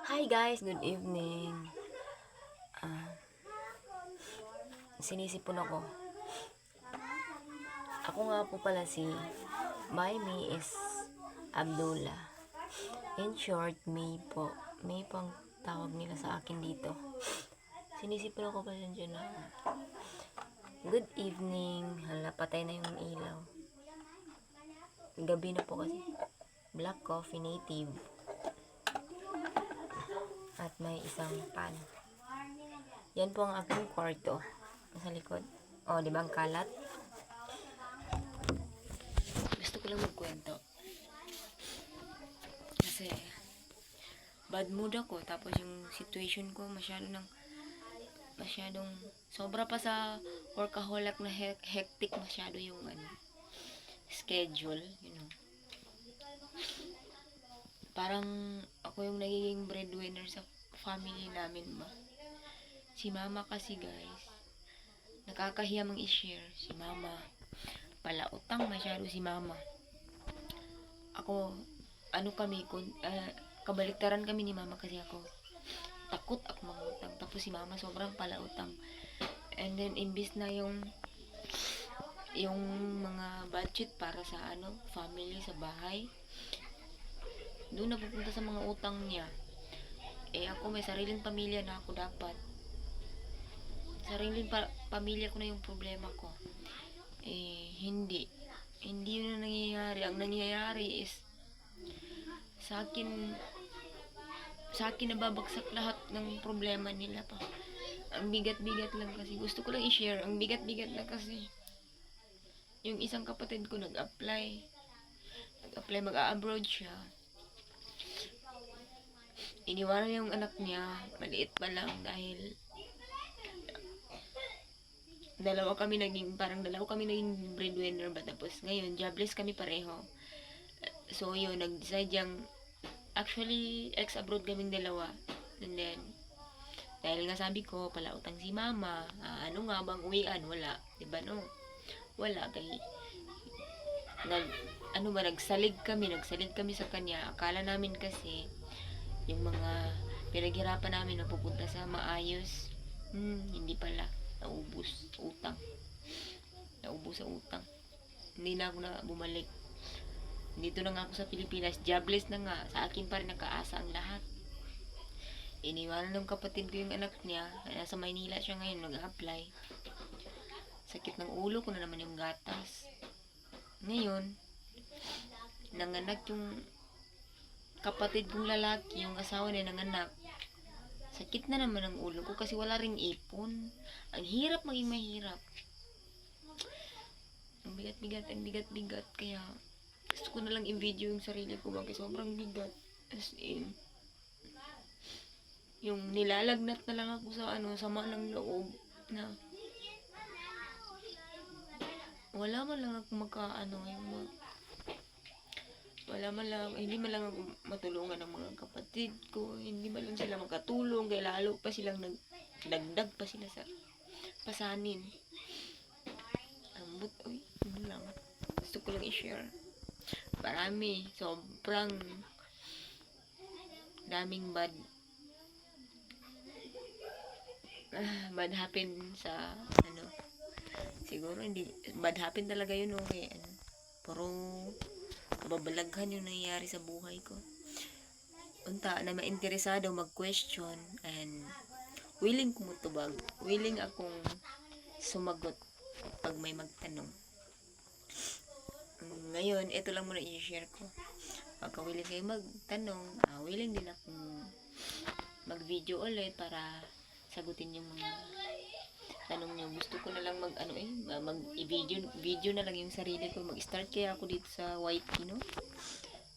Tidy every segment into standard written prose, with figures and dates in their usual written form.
Hi guys, good evening. Sinisipon ako. Ako nga po pala si My Me is Abdullah. In short, May po. May pang tawag nila sa akin dito. Sinisipon ako pala dyan na good evening. Hala, patay na yung ilaw. Gabi na po kasi. Black coffee native. At may isang pan. Yan po ang aking kwarto. Nasa likod. O, di ba ang kalat? Gusto ko lang magkwento. Kasi, bad mood ako. Tapos yung situation ko masyadong sobra pa sa workaholic na hectic masyado yung schedule, Parang ako yung nagiging breadwinner sa family namin ba. Si mama kasi guys, nakakahiya mang i-share. Si mama, pala utang masyado si mama. Ako, kabaliktaran kami ni mama kasi ako takot ako mangutang. Tapos si mama sobrang pala utang. And then imbis na yung mga budget para sa family sa bahay, doon napupunta sa mga utang niya. Ako may sariling pamilya na ako dapat. Sariling pamilya ko na yung problema ko. Hindi yun ang nangyayari. Ang nangyayari is sa akin nababagsak lahat ng problema nila pa. Ang bigat-bigat lang kasi. Gusto ko lang i-share. Ang bigat-bigat na kasi. Yung isang kapatid ko nag-apply mag-a-abroad siya. Iniwanan yung anak niya, maliit pa lang dahil dalawa kami naging breadwinner ba, tapos ngayon jobless kami pareho. So yun, nag-decide yung actually ex-abroad kaming dalawa. And then dahil nga sabi ko pala utang si mama, ano nga bang uwian? Wala, diba no? Wala kay nagsalig kami sa kanya. Akala namin kasi yung mga pinaghirapan namin napupunta sa maayos. Hindi pala. Naubos sa utang. Hindi na ako na bumalik. Dito na nga ako sa Pilipinas. Jobless na nga. Sa akin pa rin nakaasa ang lahat. Iniwanan ng kapatid ko yung anak niya. Nasa Maynila siya ngayon. Nag-apply. Sakit ng ulo ko na naman yung gatas. Ngayon, nanganak yung kapatid kong lalaki, yung asawa niya nanganak. Sakit na naman ang ulo ko kasi wala ring ipon. Ang hirap maging mahirap. Ang bigat-bigat. Kaya gusto ko na lang i-video yung sarili ko kasi sobrang bigat. As in, yung nilalagnat na lang ako sa sama ng loob na wala man lang ako hindi man lang ako matulungan ng mga kapatid ko, hindi man lang sila makatulong, kaya lalo pa silang nagdagdag pa sila sa pasanin. Ambot, yun lang. Gusto ko lang i-share. Sobrang daming bad happen sa siguro hindi bad happen talaga yun, okay. Puro kababalaghan yung nangyayari sa buhay ko. Unta na mainteresado mag-question and willing kumutubag, willing akong sumagot pag may magtanong. Ngayon, ito lang muna i-share ko. Pagka willing kayo magtanong, willing din akong mag-video ulit para sagutin yung mga tanong nyo. Gusto ko na lang mag-video na lang yung sarili ko. Mag-start kaya ako dito sa YT,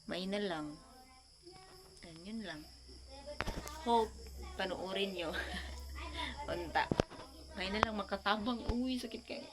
May na lang. Yun lang. Hope panoorin nyo. Unta. May na lang makatabang. Uy, sakit kayo.